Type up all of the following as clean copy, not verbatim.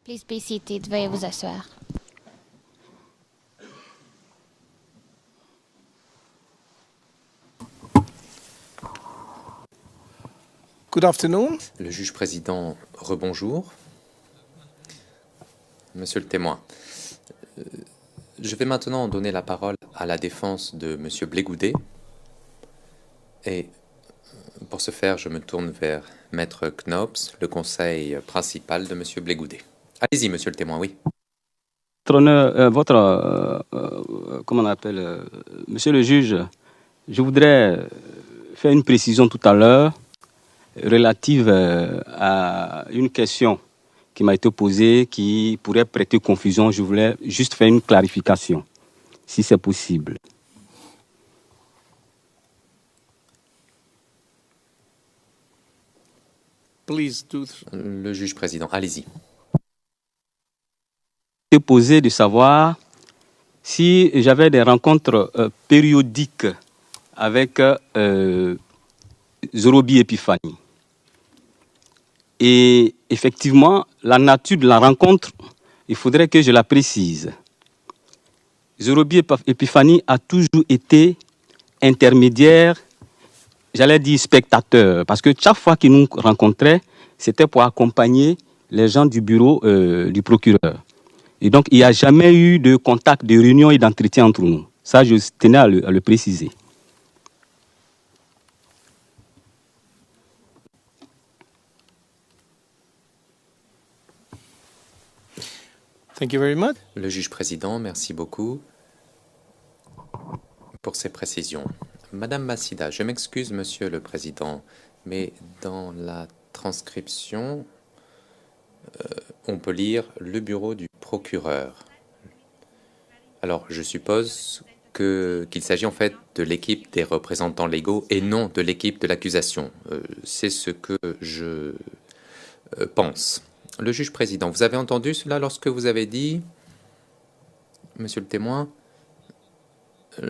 Please be seated. Veuillez vous asseoir. Good afternoon. Le juge président, rebonjour. Monsieur le témoin, je vais maintenant donner la parole à la défense de Monsieur Blégoudet. Et pour ce faire, je me tourne vers Maître Knops, le conseil principal de Monsieur Blégoudet. Allez-y, Monsieur le témoin, oui. Comment on appelle, Monsieur le juge, je voudrais faire une précision tout à l'heure relative à une question qui m'a été posée qui pourrait prêter confusion. Je voulais juste faire une clarification, si c'est possible. Please do. Le juge président, allez-y. Posé de savoir si j'avais des rencontres périodiques avec Zorobi Epiphanie. Et effectivement, la nature de la rencontre, il faudrait que je la précise. Zorobi Epiphanie a toujours été intermédiaire, j'allais dire spectateur, parce que chaque fois qu'il nous rencontrait, c'était pour accompagner les gens du bureau du procureur. Et donc, il n'y a jamais eu de contact, de réunion et d'entretien entre nous. Ça, je tenais à le préciser. Thank you very much. Le juge président, merci beaucoup pour ces précisions. Madame Massida, je m'excuse, Monsieur le Président, mais dans la transcription, on peut lire le bureau du procureur. Alors, je suppose qu'il s'agit en fait de l'équipe des représentants légaux et non de l'équipe de l'accusation. C'est ce que je pense. Le juge président, vous avez entendu cela lorsque vous avez dit, Monsieur le témoin,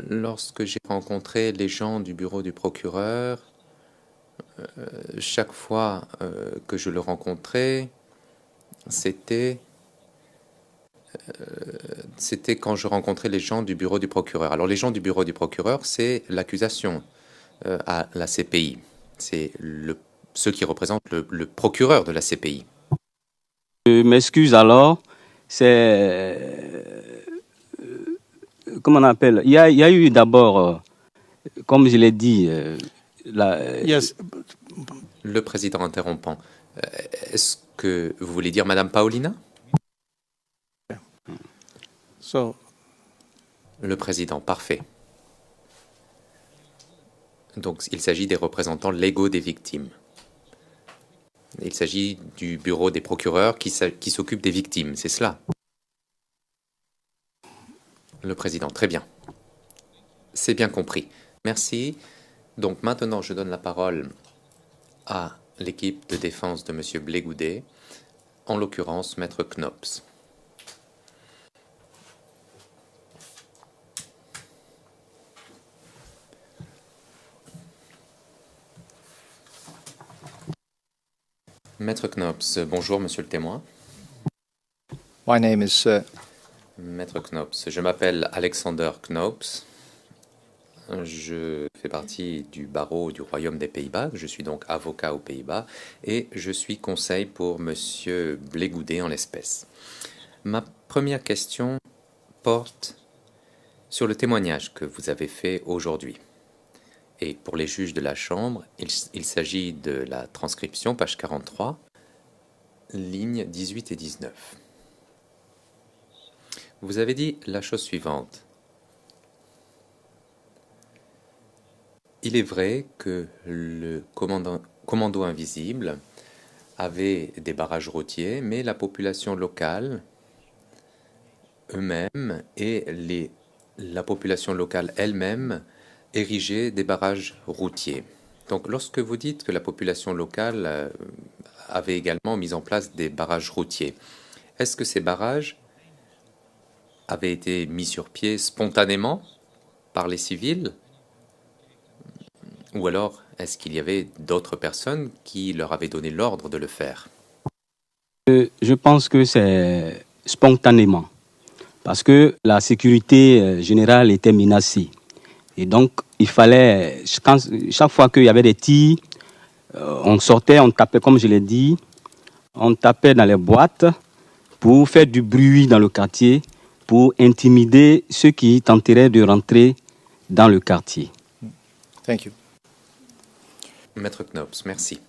lorsque j'ai rencontré les gens du bureau du procureur, chaque fois que je le rencontrais, c'était quand je rencontrais les gens du bureau du procureur. Alors les gens du bureau du procureur, c'est l'accusation à la CPI. C'est ceux qui représentent le procureur de la CPI. Je m'excuse alors, c'est... comment on appelle? Il y a eu d'abord, comme je l'ai dit... Yes. Le président interrompant. Est-ce que vous voulez dire Madame Paolina? Le président, parfait. Donc, il s'agit des représentants légaux des victimes. Il s'agit du bureau des procureurs qui s'occupe des victimes, c'est cela? Le président, très bien. C'est bien compris. Merci. Donc, maintenant, je donne la parole à l'équipe de défense de Monsieur Blégoudet, en l'occurrence, Maître Knops. Maître Knops, bonjour Monsieur le témoin. My name is... Maître Knops, je m'appelle Alexander Knops. Je fais partie du barreau du Royaume des Pays-Bas. Je suis donc avocat aux Pays-Bas et je suis conseil pour Monsieur Blégoudet en l'espèce. Ma première question porte sur le témoignage que vous avez fait aujourd'hui. Et pour les juges de la Chambre, il s'agit de la transcription, page 43, lignes 18 et 19. Vous avez dit la chose suivante. Il est vrai que le commando invisible avait des barrages routiers, mais la population locale eux-mêmes et la population locale elle-même érigeaient des barrages routiers. Donc lorsque vous dites que la population locale avait également mis en place des barrages routiers, est-ce que ces barrages avaient été mis sur pied spontanément par les civils? Ou alors, est-ce qu'il y avait d'autres personnes qui leur avaient donné l'ordre de le faire? Je pense que c'est spontanément, parce que la sécurité générale était menacée. Et donc, il fallait, chaque fois qu'il y avait des tirs, on sortait, on tapait, comme je l'ai dit, on tapait dans les boîtes pour faire du bruit dans le quartier, pour intimider ceux qui tenteraient de rentrer dans le quartier. Thank you. Maître Knops, merci.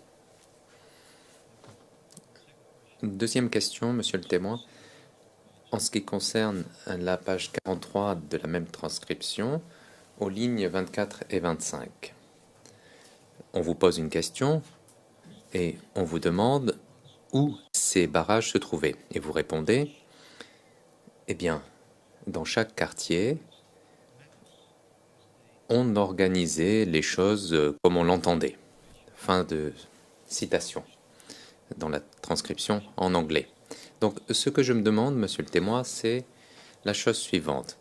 Deuxième question, monsieur le témoin. En ce qui concerne la page 43 de la même transcription, aux lignes 24 et 25, on vous pose une question et on vous demande où ces barrages se trouvaient. Et vous répondez, eh bien, dans chaque quartier, on organisait les choses comme on l'entendait. Fin de citation dans la transcription en anglais. Donc, ce que je me demande, monsieur le témoin, c'est la chose suivante.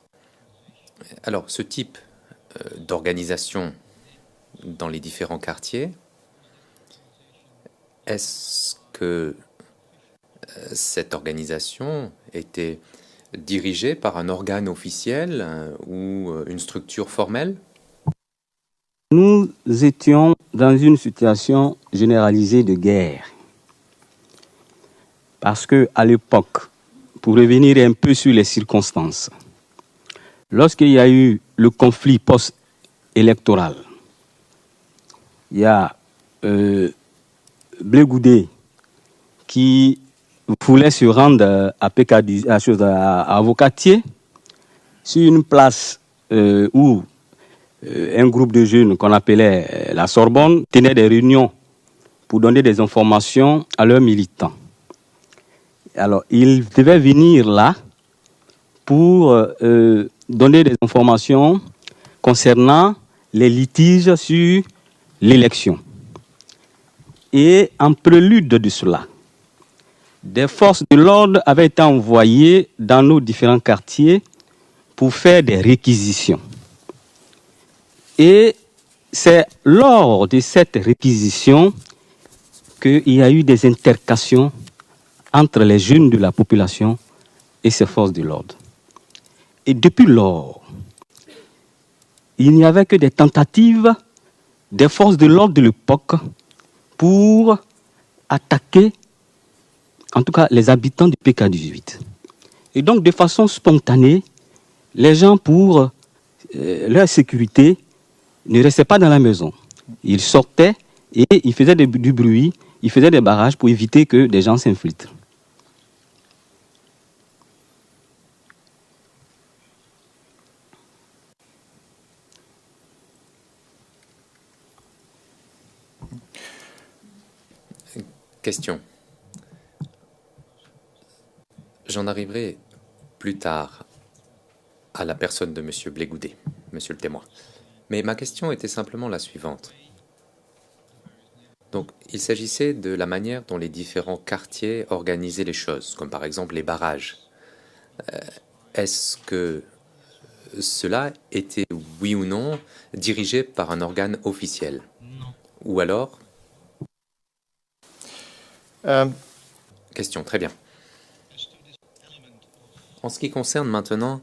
Alors, ce type d'organisation dans les différents quartiers, est-ce que cette organisation était dirigée par un organe officiel ou une structure formelle? Nous étions dans une situation généralisée de guerre. Parce qu'à l'époque, pour revenir un peu sur les circonstances, lorsqu'il y a eu le conflit post-électoral, il y a Blé Goudé qui voulait se rendre à Avocatier, sur une place où un groupe de jeunes qu'on appelait la Sorbonne tenait des réunions pour donner des informations à leurs militants. Alors, ils devaient venir là pour donner des informations concernant les litiges sur l'élection. Et en prélude de cela, des forces de l'ordre avaient été envoyées dans nos différents quartiers pour faire des réquisitions. Et c'est lors de cette réquisition qu'il y a eu des intercations entre les jeunes de la population et ces forces de l'ordre. Et depuis lors, il n'y avait que des tentatives des forces de l'ordre de l'époque pour attaquer, en tout cas, les habitants du PK18. Et donc, de façon spontanée, les gens, pour leur sécurité, ne restaient pas dans la maison. Ils sortaient et ils faisaient du bruit, ils faisaient des barrages pour éviter que des gens s'infiltrent. Question. J'en arriverai plus tard à la personne de monsieur Blé Goudé, monsieur le témoin. Mais ma question était simplement la suivante. Donc, il s'agissait de la manière dont les différents quartiers organisaient les choses, comme par exemple les barrages. Est-ce que cela était, oui ou non, dirigé par un organe officiel? Non. Ou alors? Question, très bien. En ce qui concerne maintenant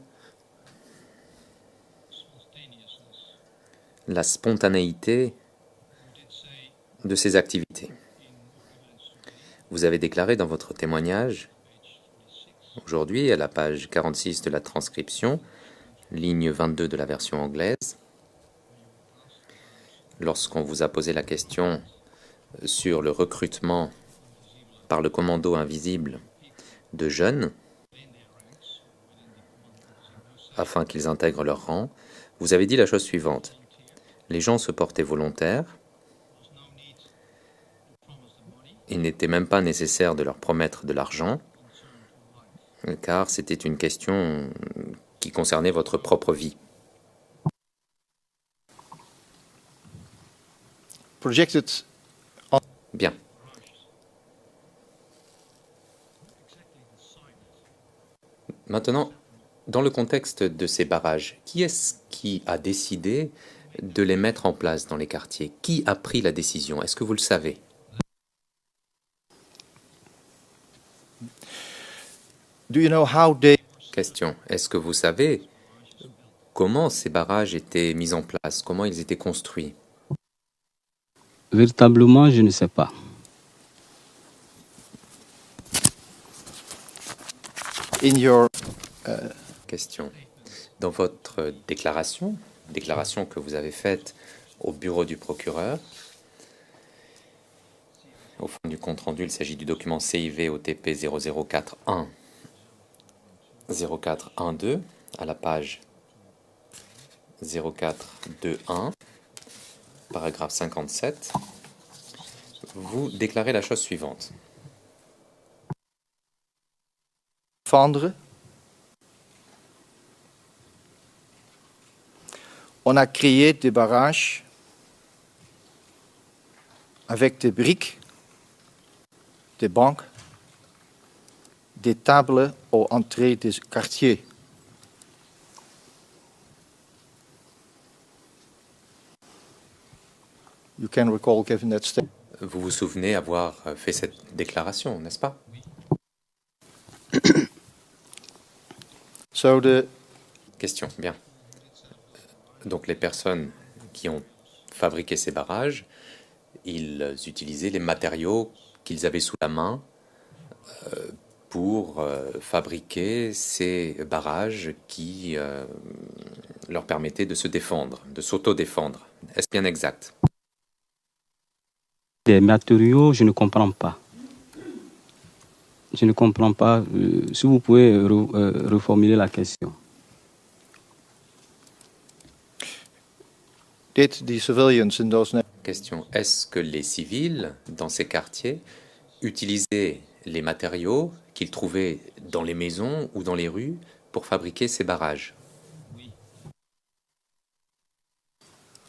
la spontanéité de ces activités, vous avez déclaré dans votre témoignage, aujourd'hui à la page 46 de la transcription, ligne 22 de la version anglaise, lorsqu'on vous a posé la question sur le recrutement par le commando invisible de jeunes, afin qu'ils intègrent leur rang, vous avez dit la chose suivante. Les gens se portaient volontaires, il n'était même pas nécessaire de leur promettre de l'argent, car c'était une question qui concernait votre propre vie. Bien. Maintenant, dans le contexte de ces barrages, qui est-ce qui a décidé de les mettre en place dans les quartiers? Qui a pris la décision? Est-ce que vous le savez? Do you know how they Question. Est-ce que vous savez comment ces barrages étaient mis en place? Comment ils étaient construits? Véritablement, je ne sais pas. in your Question. Dans votre déclaration que vous avez faite au bureau du procureur, au fond du compte-rendu, il s'agit du document CIV OTP 0041 0412 à la page 0421, paragraphe 57, vous déclarez la chose suivante. Vanderen. On a créé des barrages avec des briques, des banques, des tables aux entrées des quartiers. You can recall giving that statement. Vous vous souvenez avoir fait cette déclaration, n'est-ce pas? So the Question, bien. Donc les personnes qui ont fabriqué ces barrages, ils utilisaient les matériaux qu'ils avaient sous la main pour fabriquer ces barrages qui leur permettaient de se défendre, de s'auto-défendre. Est-ce bien exact? Des matériaux, je ne comprends pas. Je ne comprends pas. Si vous pouvez reformuler la question. did the civilians in those Question. Est-ce que les civils dans ces quartiers utilisaient les matériaux qu'ils trouvaient dans les maisons ou dans les rues pour fabriquer ces barrages?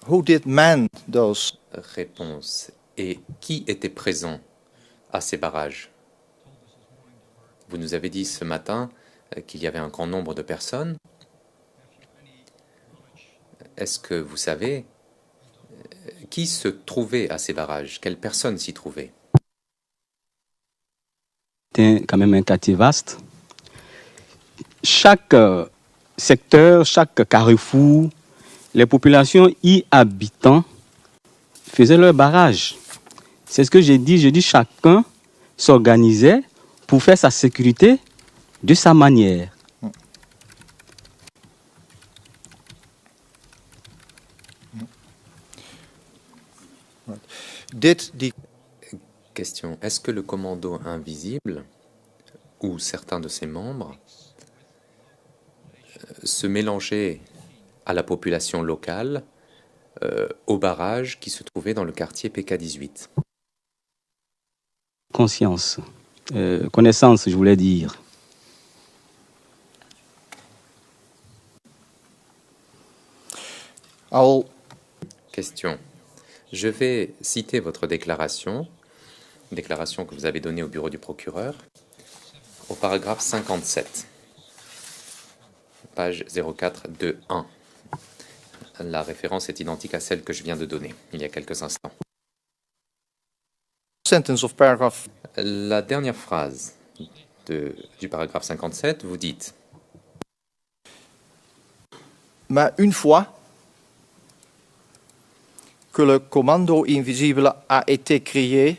who did man those? Réponse. Et qui était présent à ces barrages? Vous nous avez dit ce matin qu'il y avait un grand nombre de personnes. Est-ce que vous savez qui se trouvait à ces barrages? Quelles personnes s'y trouvaient? C'est quand même un quartier vaste. Chaque secteur, chaque carrefour, les populations y habitant faisaient leur barrage. C'est ce que j'ai dit. Je dis chacun s'organisait pour faire sa sécurité de sa manière. Did the Question. Est-ce que le commando invisible ou certains de ses membres se mélangeaient à la population locale au barrage qui se trouvait dans le quartier PK18? Conscience, connaissance, je voulais dire. I'll Question. Je vais citer votre déclaration que vous avez donnée au bureau du procureur, au paragraphe 57, page 0421. La référence est identique à celle que je viens de donner il y a quelques instants. sentence of paragraph La dernière phrase du paragraphe 57, vous dites mais une fois que le commando invisible a été créé,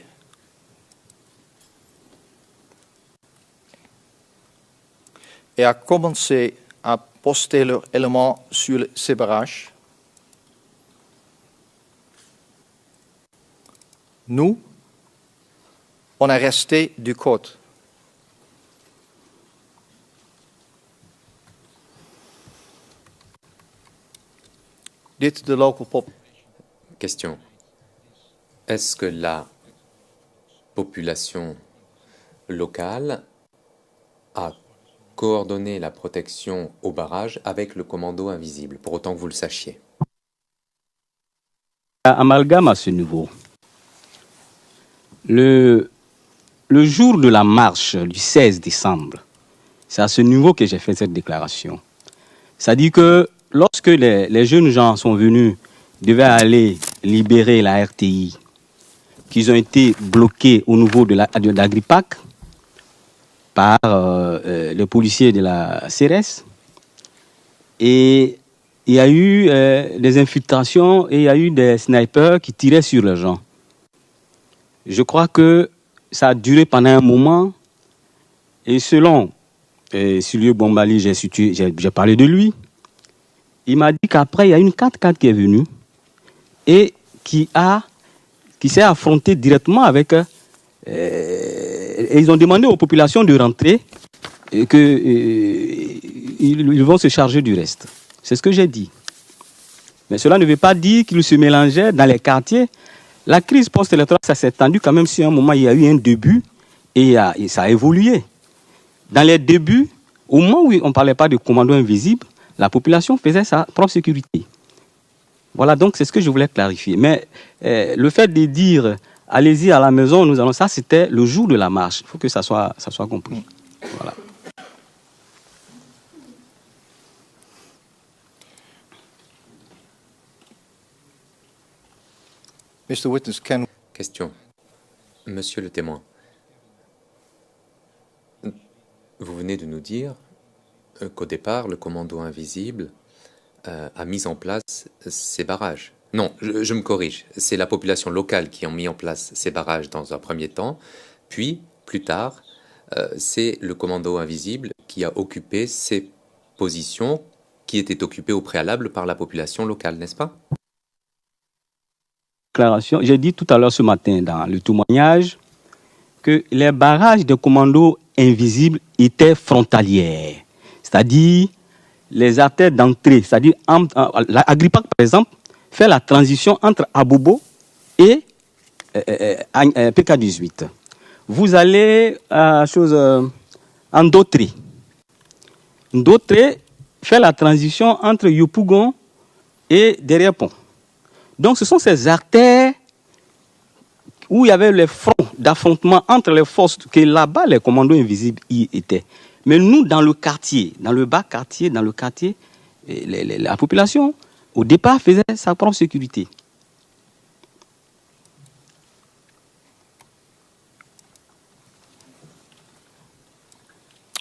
et a commencé à poster leurs éléments sur ces barrages, nous, on est resté du côté. Did the local population Question. Est-ce que la population locale a coordonné la protection au barrage avec le commando invisible, pour autant que vous le sachiez? Amalgame à ce niveau. Le jour de la marche du 16 décembre, c'est à ce niveau que j'ai fait cette déclaration. C'est-à-dire que lorsque les jeunes gens sont venus, devaient aller libérer la RTI, qu'ils ont été bloqués au niveau de l'Agripac, par les policiers de la CRS. Et il y a eu des infiltrations et il y a eu des snipers qui tiraient sur les gens. Je crois que ça a duré pendant un moment. Et selon Silvio Bombali, j'ai parlé de lui, il m'a dit qu'après, il y a une 4x4 qui est venue et qui s'est affrontée directement avec... et ils ont demandé aux populations de rentrer et qu'ils vont se charger du reste. C'est ce que j'ai dit. Mais cela ne veut pas dire qu'ils se mélangeaient dans les quartiers. La crise post-électorale, ça s'est étendu quand même si à un moment, il y a eu un début et ça a évolué. Dans les débuts, au moment où on ne parlait pas de commando invisible, la population faisait sa propre sécurité. Voilà, donc c'est ce que je voulais clarifier. Mais le fait de dire « allez-y à la maison, nous allons », ça c'était le jour de la marche. Il faut que ça soit compris. Voilà. Mr. Witness, can... Question. Monsieur le témoin, vous venez de nous dire qu'au départ, le commando invisible a mis en place ces barrages. Non, je me corrige. C'est la population locale qui a mis en place ces barrages dans un premier temps. Puis, plus tard, c'est le commando invisible qui a occupé ces positions qui étaient occupées au préalable par la population locale, n'est-ce pas? J'ai dit tout à l'heure ce matin dans le témoignage que les barrages de commandos invisibles étaient frontaliers. C'est-à-dire les artères d'entrée, c'est-à-dire Agrippa par exemple, fait la transition entre Abobo et PK18. Vous allez à Ndotré. Ndotré fait la transition entre Yopougon et derrière Pont. Donc ce sont ces artères où il y avait les fronts d'affrontement entre les forces, que là-bas les commandos invisibles y étaient. Mais nous, dans le quartier, dans le bas quartier, la population, au départ, faisait sa propre sécurité.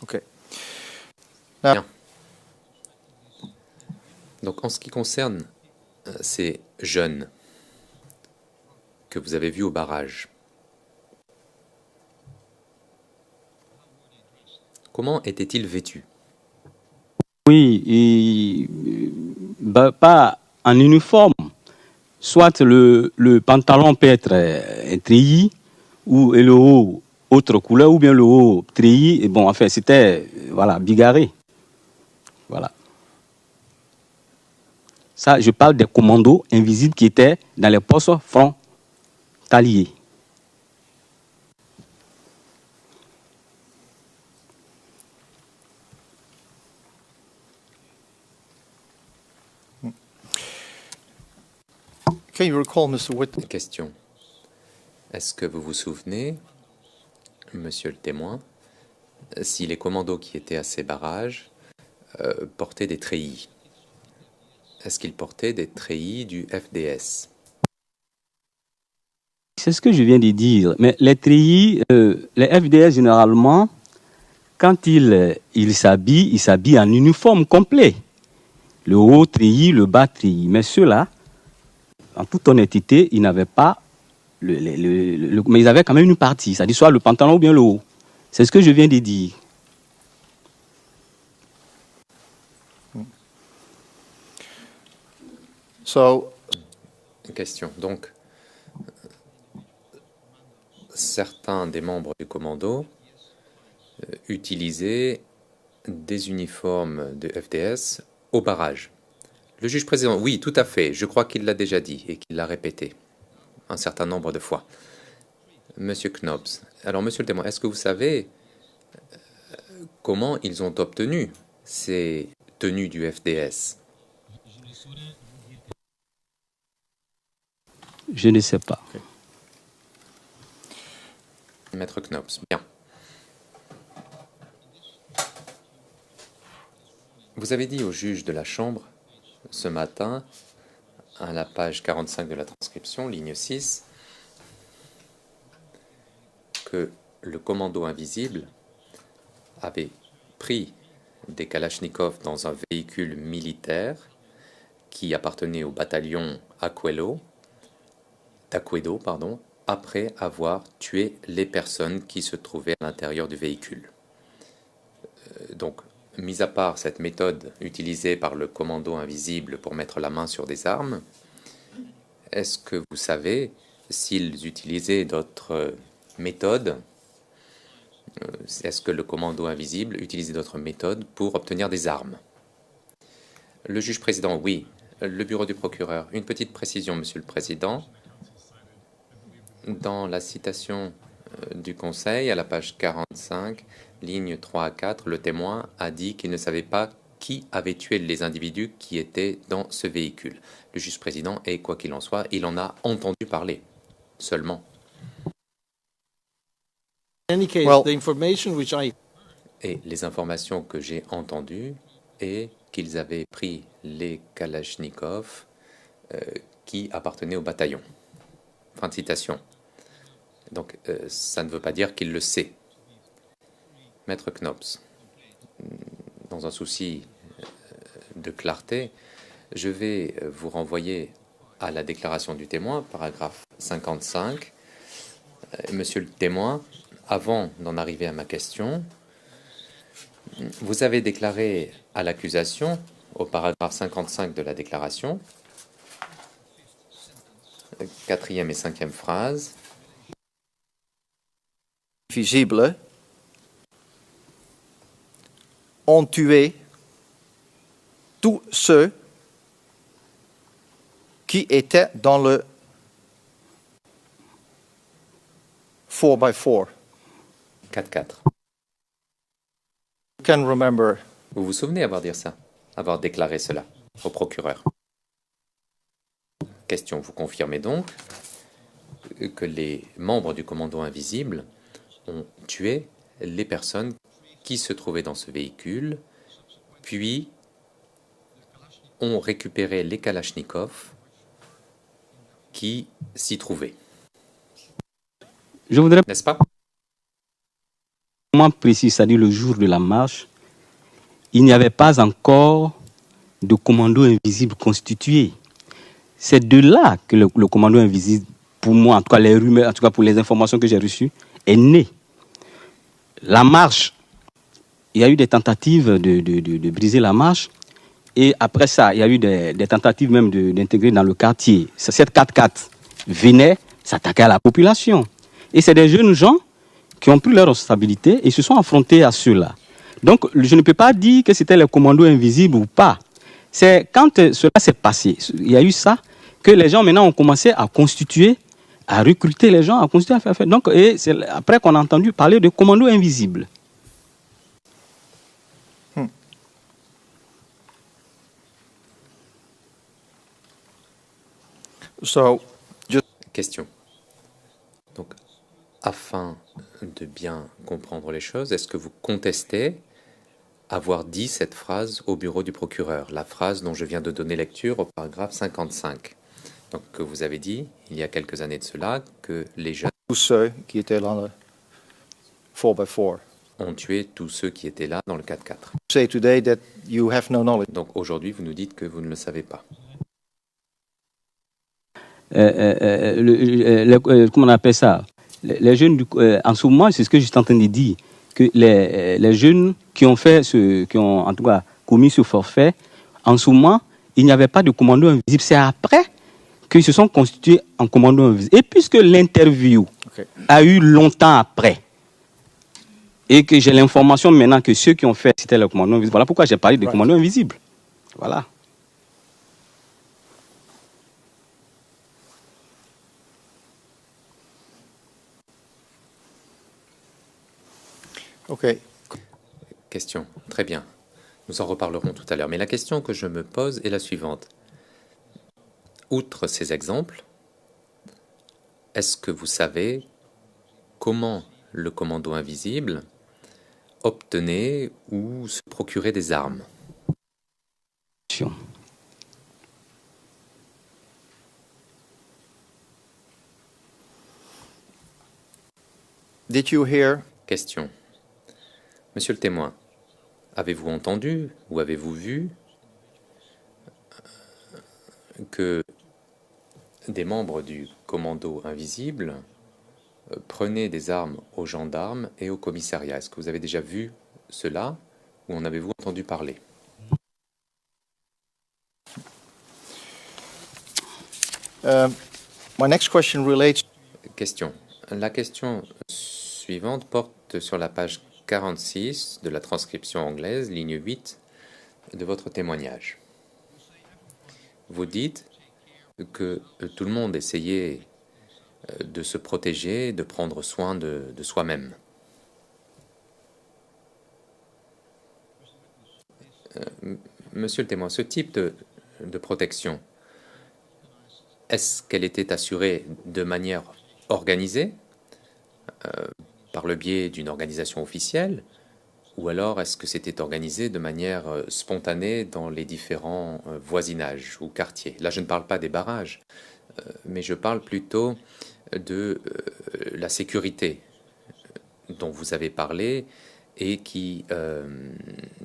OK. Bien. Donc en ce qui concerne ces jeunes que vous avez vus au barrage, comment étaient-ils vêtus? Oui, pas en uniforme. Soit le pantalon peut être treillis et le haut autre couleur, ou bien le haut treillis. Et bon, enfin, c'était bigarré. Voilà. Ça, je parle des commandos invisibles qui étaient dans les postes frontaliers. Can you recall, Mr. Witness? Question. Est-ce que vous vous souvenez, monsieur le témoin, si les commandos qui étaient à ces barrages portaient des treillis? Est-ce qu'ils portaient des treillis du FDS? C'est ce que je viens de dire. Mais les treillis, les FDS généralement, quand ils s'habillent en uniforme complet. Le haut treillis, le bas treillis. Mais ceux-là, en toute honnêteté, ils n'avaient pas mais ils avaient quand même une partie, c'est-à-dire soit le pantalon ou bien le haut. C'est ce que je viens de dire. Question. Donc, certains des membres du commando utilisaient des uniformes de FDS au barrage. Le juge président, oui, tout à fait. Je crois qu'il l'a déjà dit et qu'il l'a répété un certain nombre de fois. Monsieur Knops. Alors, monsieur le témoin, est-ce que vous savez comment ils ont obtenu ces tenues du FDS? Je ne sais pas. Maître Knops, bien. Vous avez dit au juge de la Chambre ce matin, à la page 45 de la transcription, ligne 6, que le commando invisible avait pris des Kalachnikov dans un véhicule militaire qui appartenait au bataillon d'Aquedo, après avoir tué les personnes qui se trouvaient à l'intérieur du véhicule. Donc, mis à part cette méthode utilisée par le commando invisible pour mettre la main sur des armes, est-ce que vous savez s'ils utilisaient d'autres méthodes? Est-ce que le commando invisible utilisait d'autres méthodes pour obtenir des armes? Le juge président, oui. Le bureau du procureur, une petite précision, Monsieur le Président. Dans la citation du Conseil, à la page 45, lignes 3 à 4, le témoin a dit qu'il ne savait pas qui avait tué les individus qui étaient dans ce véhicule. Le juge président, et quoi qu'il en soit, il en a entendu parler, seulement. In any case, Well- the information which I Et les informations que j'ai entendues est qu'ils avaient pris les Kalachnikov qui appartenaient au bataillon. Fin de citation. Donc, ça ne veut pas dire qu'il le sait. Maître Knops, dans un souci de clarté, je vais vous renvoyer à la déclaration du témoin, paragraphe 55. Monsieur le témoin, avant d'en arriver à ma question, vous avez déclaré à l'accusation, au paragraphe 55 de la déclaration, 4e et 5e phrase, Visibles ont tué tous ceux qui étaient dans le 4x4. 4-4. You can remember. Vous vous souvenez avoir déclaré cela au procureur? Question, vous confirmez donc que les membres du commando invisible ont tué les personnes qui se trouvaient dans ce véhicule, puis ont récupéré les Kalachnikov qui s'y trouvaient. Je voudrais N'est-ce pas? moment précis, c'est-à-dire le jour de la marche, il n'y avait pas encore de commando invisible constitué. C'est de là que le commando invisible, pour moi, en tout cas les rumeurs, en tout cas pour les informations que j'ai reçues, est né. La marche, il y a eu des tentatives de briser la marche. Et après ça, il y a eu des tentatives même d'intégrer dans le quartier. Cette 4x4 venait s'attaquer à la population. Et c'est des jeunes gens qui ont pris leurs responsabilités et se sont affrontés à ceux-là. Donc, je ne peux pas dire que c'était le commando invisible ou pas. C'est quand cela s'est passé, il y a eu ça, que les gens maintenant ont commencé à constituer, à recruter les gens, à constituer, à faire. Donc, et c'est après qu'on a entendu parler de commando invisible. So, Question. Donc, afin de bien comprendre les choses, est-ce que vous contestez avoir dit cette phrase au bureau du procureur, la phrase dont je viens de donner lecture au paragraphe 55? Donc, que vous avez dit, il y a quelques années de cela, que les jeunes tous ceux qui étaient dans le 4x4. ont tué tous ceux qui étaient là dans le 4x4. Say today that you have no knowledge. Donc, aujourd'hui, vous nous dites que vous ne le savez pas. Comment on appelle ça, les jeunes en ce moment, c'est ce que je suis en train de dire, que les jeunes qui ont fait qui ont en tout cas commis ce forfait, en ce moment, il n'y avait pas de commando invisible. C'est après qu'ils se sont constitués en commando invisible. Et puisque l'interview a eu longtemps après, et que j'ai l'information maintenant que ceux qui ont fait, c'était le commando invisible, voilà pourquoi j'ai parlé de commando invisible. Voilà. OK. Question. Très bien. Nous en reparlerons tout à l'heure. Mais la question que je me pose est la suivante. Outre ces exemples, est-ce que vous savez comment le commando invisible obtenait ou se procurait des armes? Did you hear Question. Monsieur le témoin, avez-vous entendu ou avez-vous vu que des membres du commando invisible prenaient des armes aux gendarmes et au commissariat? Est-ce que vous avez déjà vu cela ou en avez-vous entendu parler? My next question relates. Question. La question suivante porte sur la page 46 de la transcription anglaise, ligne 8 de votre témoignage. Vous dites que tout le monde essayait de se protéger, de prendre soin de soi-même. Monsieur le témoin, ce type de protection, est-ce qu'elle était assurée de manière organisée, par le biais d'une organisation officielle, ou alors est-ce que c'était organisé de manière spontanée dans les différents voisinages ou quartiers? Là, je ne parle pas des barrages, mais je parle plutôt de la sécurité dont vous avez parlé et qui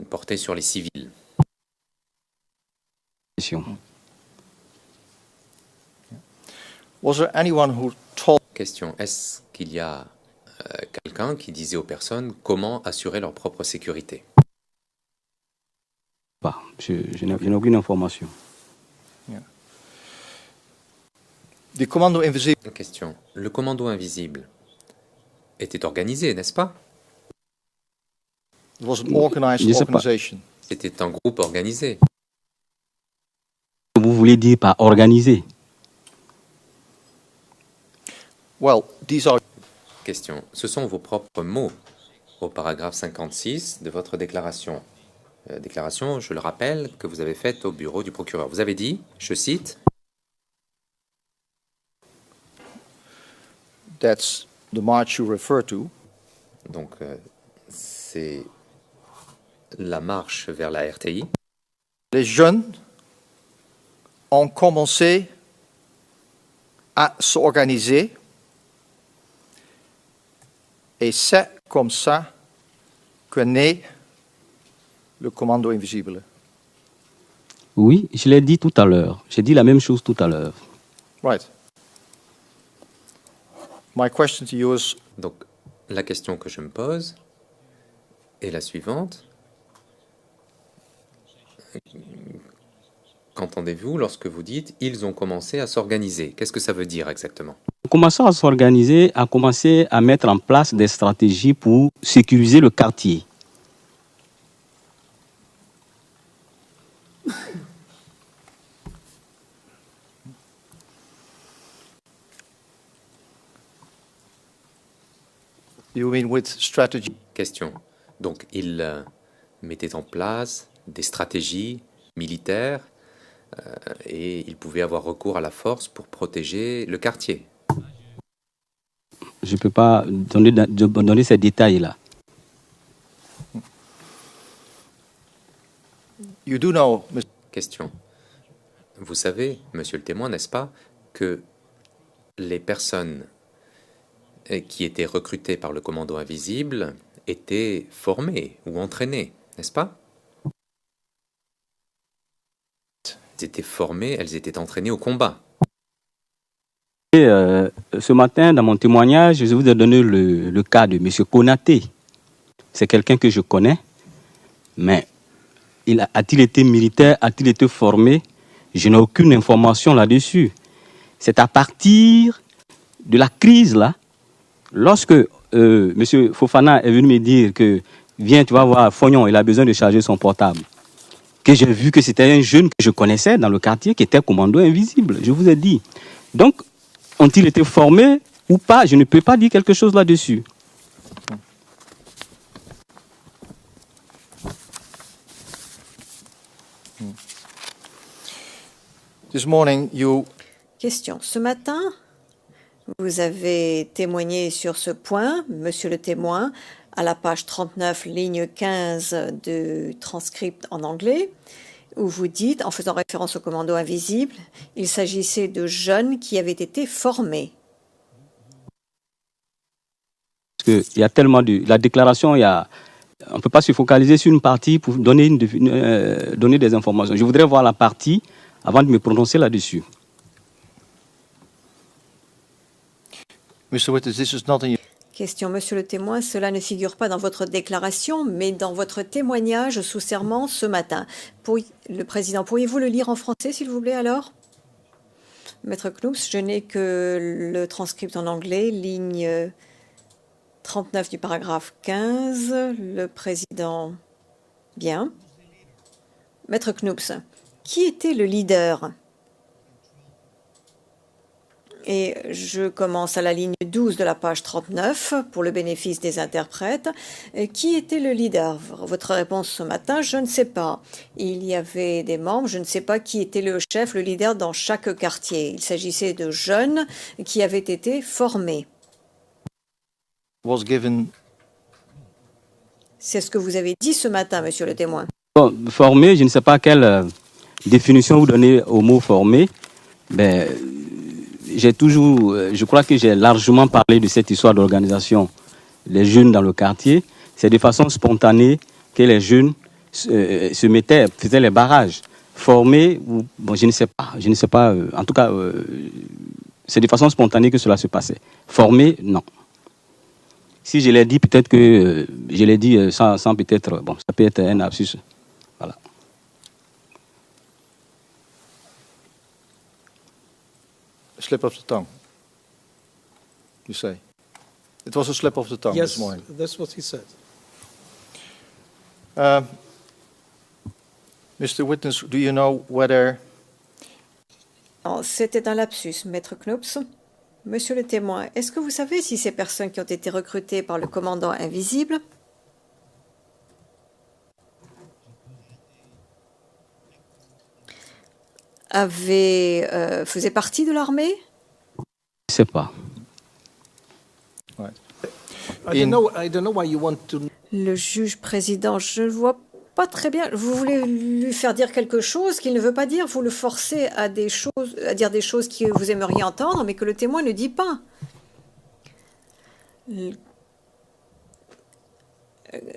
portait sur les civils. Was there anyone who told? Question, est-ce qu'il y a quelqu'un qui disait aux personnes comment assurer leur propre sécurité? Pas. Je n'ai aucune information. The commando invisible. Question, le commando invisible était organisé, n'est-ce pas? It was an organized Je sais pas. organization. C'était un groupe organisé. Vous voulez dire par organisé? Well, these are. Question, ce sont vos propres mots au paragraphe 56 de votre déclaration. Déclaration, je le rappelle, que vous avez faite au bureau du procureur. Vous avez dit, je cite, That's the march you refer to. donc c'est la marche vers la RTI. Les jeunes ont commencé à s'organiser et c'est comme ça que naît le commando invisible. Oui, je l'ai dit tout à l'heure. J'ai dit la même chose tout à l'heure. Right. My question to you is, Donc la question que je me pose est la suivante. Qu'entendez-vous lorsque vous dites « ils ont commencé à s'organiser » Qu'est-ce que ça veut dire exactement? Commençons à s'organiser, à commencer à mettre en place des stratégies pour sécuriser le quartier. you mean with strategy? Question. Donc ils mettaient en place des stratégies militaires et ils pouvaient avoir recours à la force pour protéger le quartier. Je ne peux pas donner ces détails-là. You do know, Mr. Question. Vous savez, monsieur le témoin, n'est-ce pas, que les personnes qui étaient recrutées par le commando invisible étaient formées ou entraînées, n'est-ce pas? Elles étaient formées, elles étaient entraînées au combat. Et, ce matin, dans mon témoignage, je vous ai donné le cas de M. Konaté. C'est quelqu'un que je connais, mais a-t-il été militaire, a-t-il été formé? Je n'ai aucune information là-dessus. C'est à partir de la crise, là, lorsque M. Fofana est venu me dire que viens, tu vas voir Fognon, il a besoin de charger son portable, que j'ai vu que c'était un jeune que je connaissais dans le quartier qui était commando invisible. Je vous ai dit. Donc, ont-ils été formés ou pas? Je ne peux pas dire quelque chose là-dessus. This morning you. Question. Ce matin, vous avez témoigné sur ce point, monsieur le témoin, à la page 39, ligne 15 du transcript en anglais, où vous dites, en faisant référence au commando invisible, il s'agissait de jeunes qui avaient été formés. Parce qu'il y a tellement de... La déclaration, il y a on ne peut pas se focaliser sur une partie pour donner, donner des informations. Je voudrais voir la partie avant de me prononcer là-dessus. Mr. Witness, this is not in your... Question, monsieur le témoin, cela ne figure pas dans votre déclaration, mais dans votre témoignage sous serment ce matin. Le président, pourriez-vous le lire en français, s'il vous plaît, alors? Maître Knoops, je n'ai que le transcript en anglais, ligne 39 du paragraphe 15. Le président... Bien. Maître Knoops, qui était le leader? Et je commence à la ligne 12 de la page 39 pour le bénéfice des interprètes. Qui était le leader? Votre réponse ce matin, je ne sais pas. Il y avait des membres, je ne sais pas qui était le chef, le leader dans chaque quartier. Il s'agissait de jeunes qui avaient été formés. was given... C'est ce que vous avez dit ce matin, monsieur le témoin. Bon, formé, je ne sais pas quelle définition vous donnez au mot formé. Ben, j'ai toujours, je crois que j'ai largement parlé de cette histoire d'organisation des jeunes dans le quartier. C'est de façon spontanée que les jeunes se mettaient, faisaient les barrages. Formés, bon, je ne sais pas, en tout cas, c'est de façon spontanée que cela se passait. Formés, non. Si je l'ai dit, peut-être que je l'ai dit sans peut-être, bon, ça peut être un absus. Voilà. Slip of the tongue, you say. It was a slip of the tongue Yes, this morning. that's what he said. Mr. Witness, do you know whether... C'était un lapsus, Maître Knoops. Monsieur le témoin, est-ce que vous savez si ces personnes qui ont été recrutées par le commandant invisible faisaient partie de l'armée? Je ne sais pas. Ouais. I don't know why you want to... Le juge président, je ne vois pas très bien. Vous voulez lui faire dire quelque chose qu'il ne veut pas dire? Vous le forcez à dire des choses que vous aimeriez entendre, mais que le témoin ne dit pas.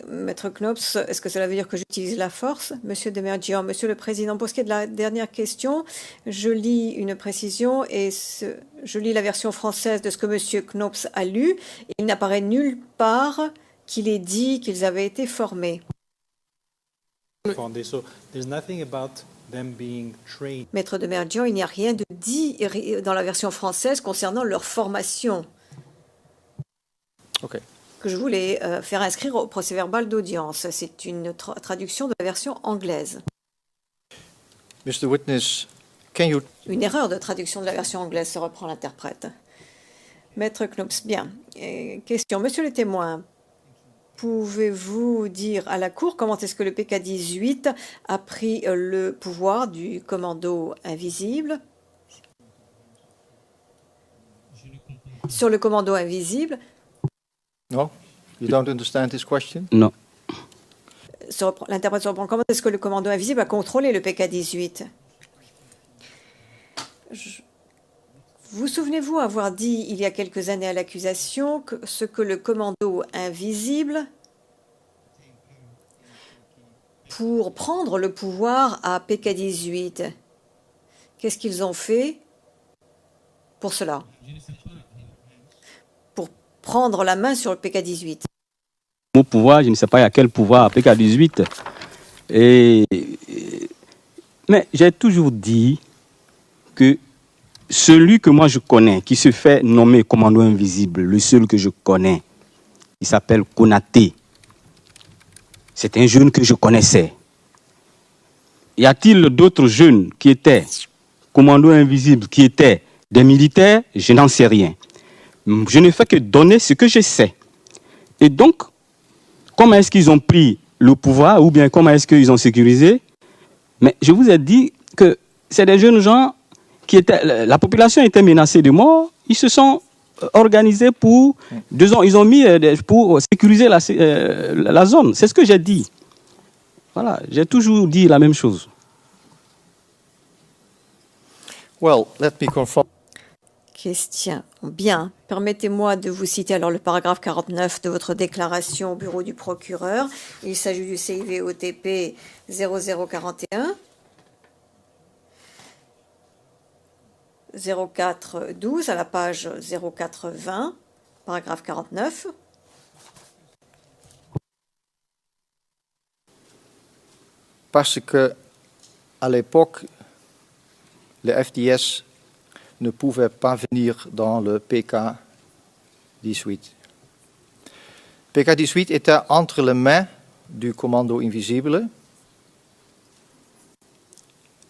Maître Knoops, est-ce que cela veut dire que j'utilise la force? Monsieur Demerjian, monsieur le président, pour ce qui est de la dernière question, je lis une précision et je lis la version française de ce que monsieur Knoops a lu. Et il n'apparaît nulle part qu'il ait dit qu'ils avaient été formés. So there's nothing about them being trained. Maître Demerjian, il n'y a rien de dit dans la version française concernant leur formation. Okay. Que je voulais faire inscrire au procès-verbal d'audience. C'est une traduction de la version anglaise. Mr. Witness, can you... Une erreur de traduction de la version anglaise, se reprend l'interprète. Maître Knoops, bien. Question. Monsieur le témoin, pouvez-vous dire à la Cour comment est-ce que le PK-18 a pris le pouvoir du commando invisible? Sur le commando invisible. No? You don't understand this question? Non. L'interprète se reprend. Comment est-ce que le commando invisible a contrôlé le PK-18? Vous souvenez-vous avoir dit il y a quelques années à l'accusation que ce que le commando invisible, pour prendre le pouvoir à PK-18, qu'est-ce qu'ils ont fait pour cela? Pour prendre la main sur le PK-18. Mon pouvoir, je ne sais pas à quel pouvoir, à PK-18. Mais j'ai toujours dit que celui que moi je connais, qui se fait nommer commando invisible, le seul que je connais, il s'appelle Konaté. C'est un jeune que je connaissais. Y a-t-il d'autres jeunes qui étaient commando invisible, qui étaient des militaires? Je n'en sais rien. Je ne fais que donner ce que je sais. Et donc, comment est-ce qu'ils ont pris le pouvoir ou bien comment est-ce qu'ils ont sécurisé? Mais je vous ai dit que c'est des jeunes gens qui étaient... La population était menacée de mort. Ils se sont organisés pour... ils ont mis pour sécuriser la zone. C'est ce que j'ai dit. Voilà, j'ai toujours dit la même chose. Well, let me confirm. Question. Bien. Permettez-moi de vous citer alors le paragraphe 49 de votre déclaration au bureau du procureur. Il s'agit du CIV OTP 0041 0412 à la page 0420, paragraphe 49. Parce que, à l'époque, le FDS ne pouvait pas venir dans le PK-18. PK-18 était entre les mains du commando invisible.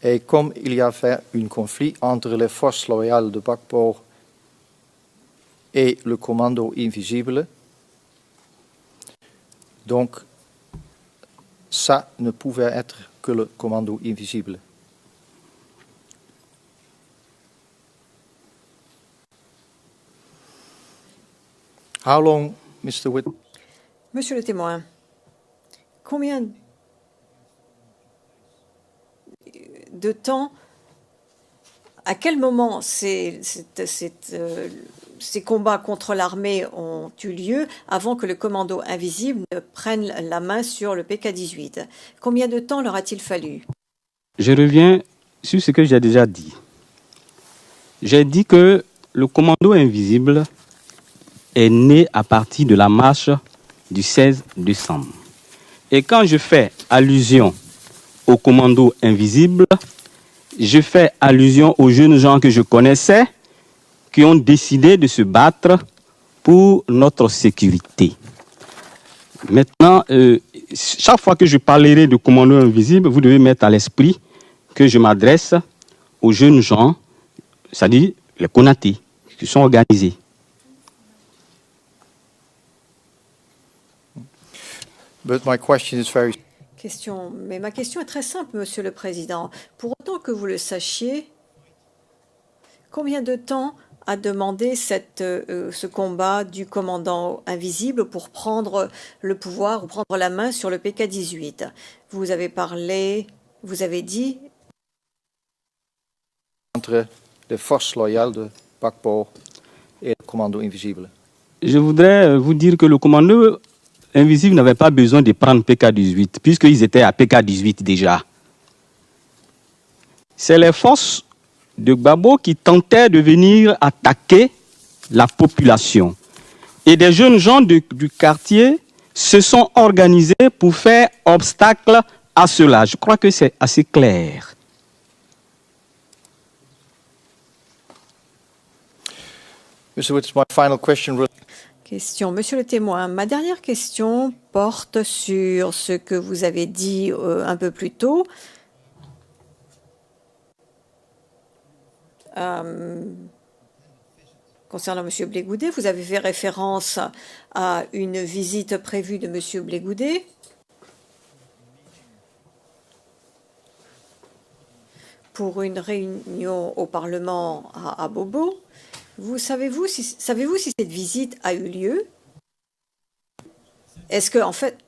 Et comme il y avait un conflit entre les forces loyales de Gbagbo et le commando invisible, donc ça ne pouvait être que le commando invisible. How long, Mr. Witt? Monsieur le témoin, combien de temps, à quel moment ces combats contre l'armée ont eu lieu avant que le commando invisible ne prenne la main sur le PK-18? Combien de temps leur a-t-il fallu? Je reviens sur ce que j'ai déjà dit. J'ai dit que le commando invisible est né à partir de la marche du 16 décembre. Et quand je fais allusion au commando invisible, je fais allusion aux jeunes gens que je connaissais qui ont décidé de se battre pour notre sécurité. Maintenant, chaque fois que je parlerai de commando invisible, vous devez mettre à l'esprit que je m'adresse aux jeunes gens, c'est-à-dire les Konaté, qui sont organisés. But my question is very... Mais ma question est très simple, Monsieur le Président. Pour autant que vous le sachiez, combien de temps a demandé ce combat du commandant invisible pour prendre le pouvoir ou prendre la main sur le PK-18? Vous avez parlé, vous avez dit... Entre les forces loyales de Gbagbo et le commando invisible. Je voudrais vous dire que le commando invisible n'avait pas besoin de prendre PK-18, puisqu'ils étaient à PK-18 déjà. C'est les forces de Gbagbo qui tentaient de venir attaquer la population. Et des jeunes gens du quartier se sont organisés pour faire obstacle à cela. Je crois que c'est assez clair. Mr. Witt, my final question... Question. Monsieur le témoin, ma dernière question porte sur ce que vous avez dit un peu plus tôt. Concernant M. Blé Goudet, vous avez fait référence à une visite prévue de M. Blé Goudet. Pour une réunion au Parlement à Bobo. Savez-vous si cette visite a eu lieu? Est-ce que, en fait,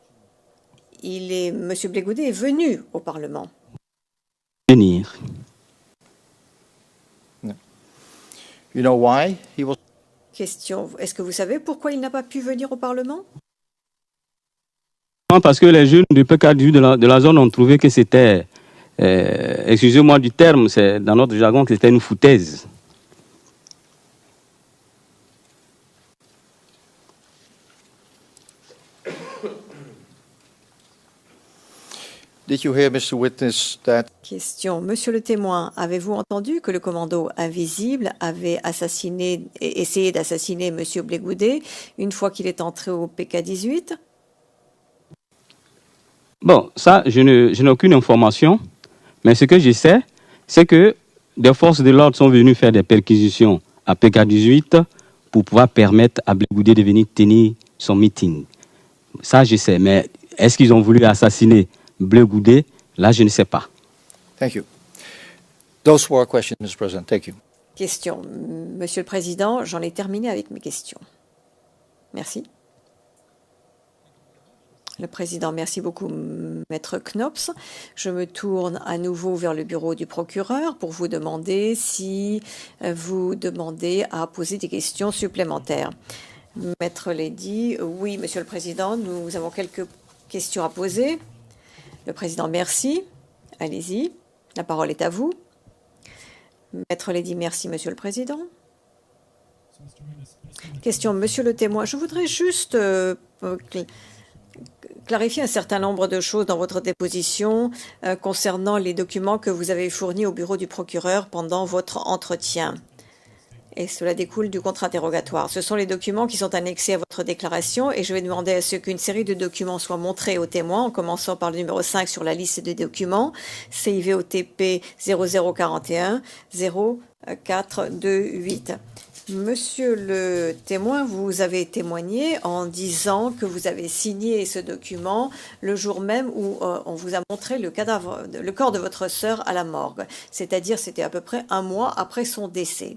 M. Blé Goudet est venu au Parlement? Venir. You know why he was... Question. Est-ce que vous savez pourquoi il n'a pas pu venir au Parlement? Parce que les jeunes du PK-18 de la zone ont trouvé que c'était, excusez-moi du terme, c'est dans notre jargon, que c'était une foutaise. Did you hear, Mr. Witness, that... Question. Monsieur le témoin, avez-vous entendu que le commando invisible avait essayé d'assassiner M. Blé Goudet une fois qu'il est entré au PK-18? Bon, ça, je n'ai aucune information, mais ce que je sais, c'est que des forces de l'ordre sont venues faire des perquisitions à PK-18 pour pouvoir permettre à Blé Goudet de venir tenir son meeting. Ça, je sais, mais est-ce qu'ils ont voulu assassiner Blé Goudet? Là, je ne sais pas. Thank you. Those were our questions, Mr. President. Thank you. Question. Monsieur le Président, j'en ai terminé avec mes questions. Merci. Le président, merci beaucoup, Maître Knops. Je me tourne à nouveau vers le bureau du procureur pour vous demander si vous demandez à poser des questions supplémentaires. Maître Lady, oui, Monsieur le Président, nous avons quelques questions à poser. Le président, merci. Allez-y. La parole est à vous. Maître Lady, merci, Monsieur le Président. Question, Monsieur le témoin. Je voudrais juste clarifier un certain nombre de choses dans votre déposition concernant les documents que vous avez fournis au bureau du procureur pendant votre entretien. Et cela découle du contre-interrogatoire. Ce sont les documents qui sont annexés à votre déclaration et je vais demander à ce qu'une série de documents soient montrés aux témoins, en commençant par le numéro 5 sur la liste des documents, CIVOTP 0041 0428. Monsieur le témoin, vous avez témoigné en disant que vous avez signé ce document le jour même où on vous a montré le corps de votre sœur à la morgue. C'est-à-dire, c'était à peu près un mois après son décès.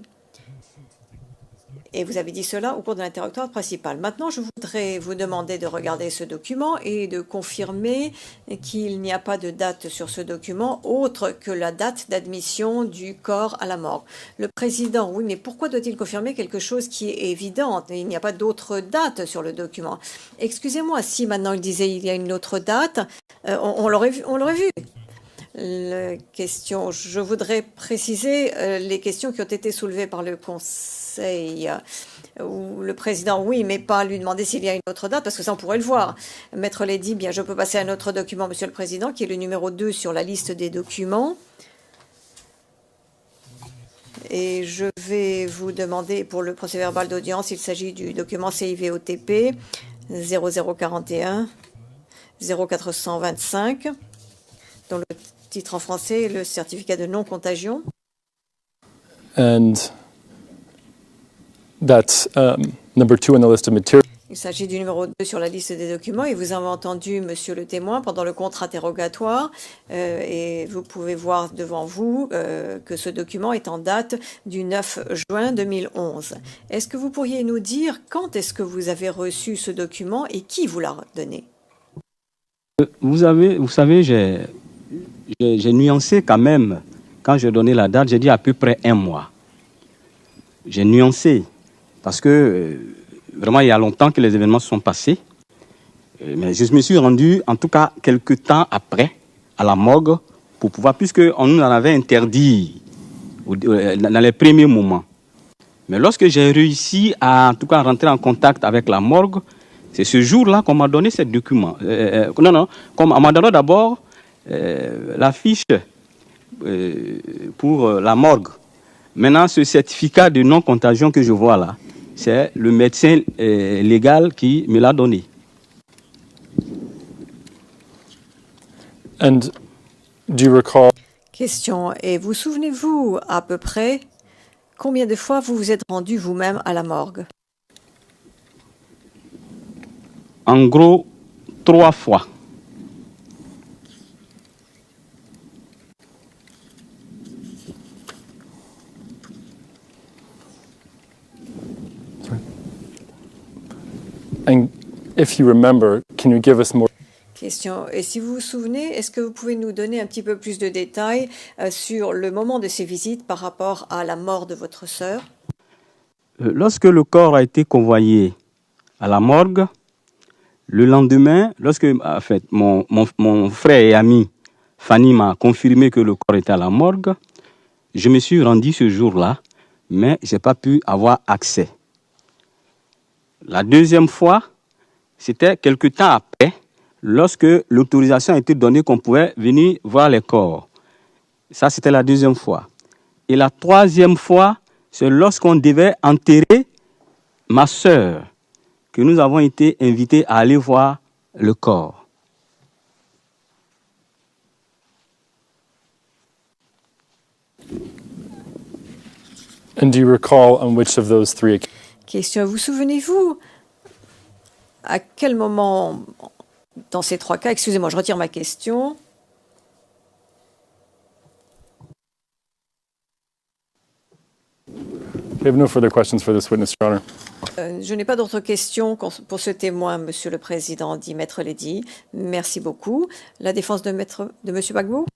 Et vous avez dit cela au cours de l'interrogatoire principal. Maintenant, je voudrais vous demander de regarder ce document et de confirmer qu'il n'y a pas de date sur ce document autre que la date d'admission du corps à la morgue. Le président, oui, mais pourquoi doit-il confirmer quelque chose qui est évident? Il n'y a pas d'autre date sur le document. Excusez-moi, si maintenant il disait il y a une autre date, on l'aurait vu. Question, je voudrais préciser les questions qui ont été soulevées par le Conseil, où le président, oui, mais pas lui demander s'il y a une autre date, parce que ça, on pourrait le voir. Maître Lady, bien, je peux passer à un autre document, Monsieur le Président, qui est le numéro 2 sur la liste des documents. Et je vais vous demander, pour le procès-verbal d'audience, il s'agit du document CIVOTP 0041 0425, dont le titre en français, le certificat de non-contagion. And that's number 2 on the list of materials. Il s'agit du numéro 2 sur la liste des documents et vous avez entendu Monsieur le témoin pendant le contre-interrogatoire et vous pouvez voir devant vous que ce document est en date du 9 juin 2011. Est-ce que vous pourriez nous dire quand est-ce que vous avez reçu ce document et qui vous l'a donné? Vous savez, j'ai nuancé quand même. Quand j'ai donné la date, j'ai dit à peu près un mois. J'ai nuancé parce que vraiment, il y a longtemps que les événements se sont passés. Mais je me suis rendu, en tout cas, quelques temps après, à la morgue, pour pouvoir, puisqu'on nous en avait interdit dans les premiers moments. Mais lorsque j'ai réussi à, en tout cas, rentrer en contact avec la morgue, c'est ce jour-là qu'on m'a donné ces documents. On m'a donné d'abord la fiche pour la morgue. Maintenant, ce certificat de non-contagion que je vois là, c'est le médecin légal qui me l'a donné. And do you recall? Question. Et vous souvenez-vous à peu près combien de fois vous vous êtes rendu vous-même à la morgue? En gros, 3 fois. And if you remember, can you give us more? Question. Et si vous vous souvenez, est-ce que vous pouvez nous donner un petit peu plus de détails sur le moment de ces visites par rapport à la mort de votre sœur? Lorsque le corps a été convoyé à la morgue, le lendemain, lorsque en fait, mon frère et ami Fanny m'a confirmé que le corps était à la morgue, je me suis rendu ce jour-là, mais je n'ai pas pu avoir accès. La deuxième fois, c'était quelque temps après, lorsque l'autorisation a été donnée qu'on pouvait venir voir les corps. Ça, c'était la deuxième fois. Et la troisième fois, c'est lorsqu'on devait enterrer ma sœur, que nous avons été invités à aller voir le corps. And do you recall on which of those 3 occasions? Question. Vous souvenez-vous à quel moment dans ces 3 cas, excusez-moi, je retire ma question. We have no further questions for this witness, Your Honor. Je n'ai pas d'autres questions pour ce témoin, Monsieur le Président, dit Maître Ledy. Merci beaucoup. La défense de Monsieur Gbagbo?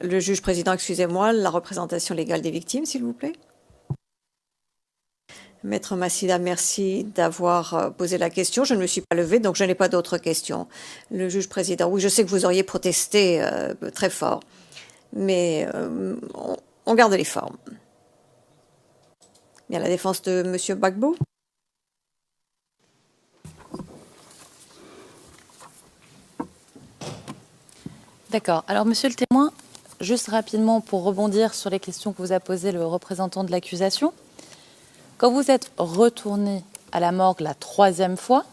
Le juge président, excusez-moi, la représentation légale des victimes, s'il vous plaît. Maître Massida, merci d'avoir posé la question. Je ne me suis pas levée, donc je n'ai pas d'autres questions. Le juge président, oui, je sais que vous auriez protesté très fort, mais on garde les formes. Bien, la défense de Monsieur Gbagbo. D'accord. Alors, monsieur le témoin, juste rapidement pour rebondir sur les questions que vous a posées le représentant de l'accusation. Quand vous êtes retourné à la morgue la 3e fois,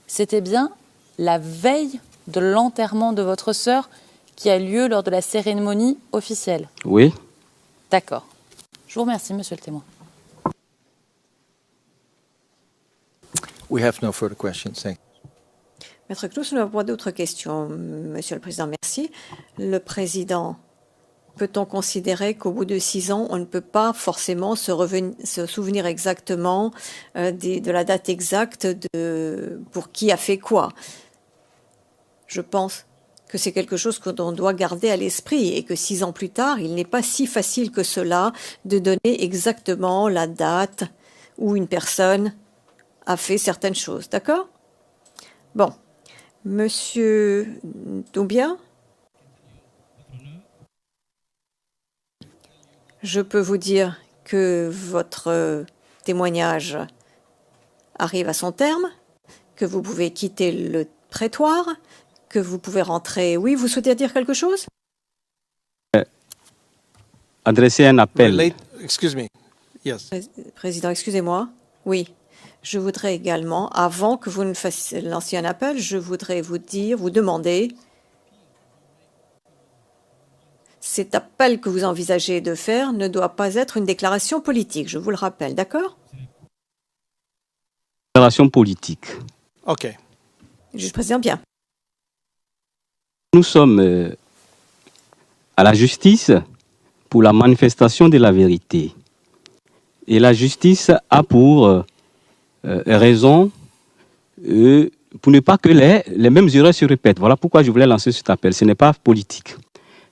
c'était bien la veille de l'enterrement de votre sœur qui a lieu lors de la cérémonie officielle? Oui. D'accord. Je vous remercie, monsieur le témoin. We have no further questions. Thank you. Maître Clous, nous n'avons pas d'autres questions. Monsieur le Président, merci. Le Président, peut-on considérer qu'au bout de 6 ans, on ne peut pas forcément se souvenir exactement de la date exacte pour qui a fait quoi? Je pense que c'est quelque chose que l'on doit garder à l'esprit et que 6 ans plus tard, il n'est pas si facile que cela de donner exactement la date où une personne a fait certaines choses. D'accord? Bon. Monsieur Doumbia? Je peux vous dire que votre témoignage arrive à son terme, que vous pouvez quitter le prétoire, que vous pouvez rentrer. Oui, vous souhaitez dire quelque chose? Adresser un appel. Excuse me. Yes. Président, excusez-moi. Oui. Je voudrais également, avant que vous ne lanciez un appel, je voudrais vous demander, cet appel que vous envisagez de faire ne doit pas être une déclaration politique, je vous le rappelle, d'accord? Déclaration politique. OK. Juge président, bien. Nous sommes à la justice pour la manifestation de la vérité. Et la justice a pour raison pour ne pas que les mêmes erreurs se répètent. Voilà pourquoi je voulais lancer cet appel. Ce n'est pas politique.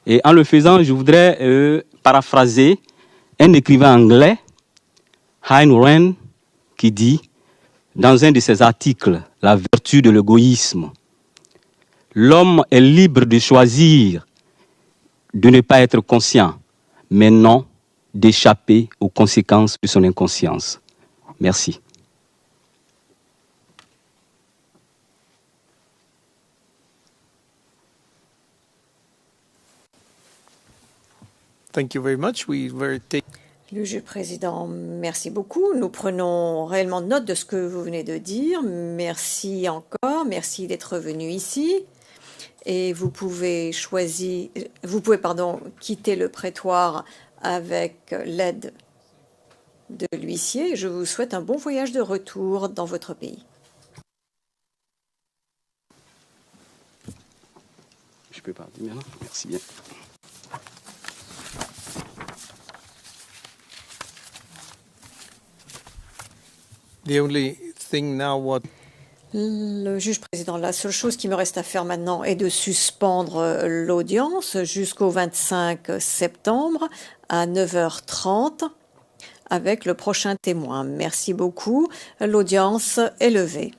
Et en le faisant, je voudrais paraphraser un écrivain anglais, Ayn Rand, qui dit, dans un de ses articles, La vertu de l'égoïsme, l'homme est libre de choisir de ne pas être conscient, mais non d'échapper aux conséquences de son inconscience. Merci. Thank you very much. Le juge président, merci beaucoup. Nous prenons réellement note de ce que vous venez de dire. Merci encore. Merci d'être venu ici. Et vous pouvez quitter le prétoire avec l'aide de l'huissier. Je vous souhaite un bon voyage de retour dans votre pays. Je peux partir maintenant. Merci bien. The only thing now Le juge président, la seule chose qui me reste à faire maintenant est de suspendre l'audience jusqu'au 25 septembre à 9h30 avec le prochain témoin. Merci beaucoup. L'audience est levée.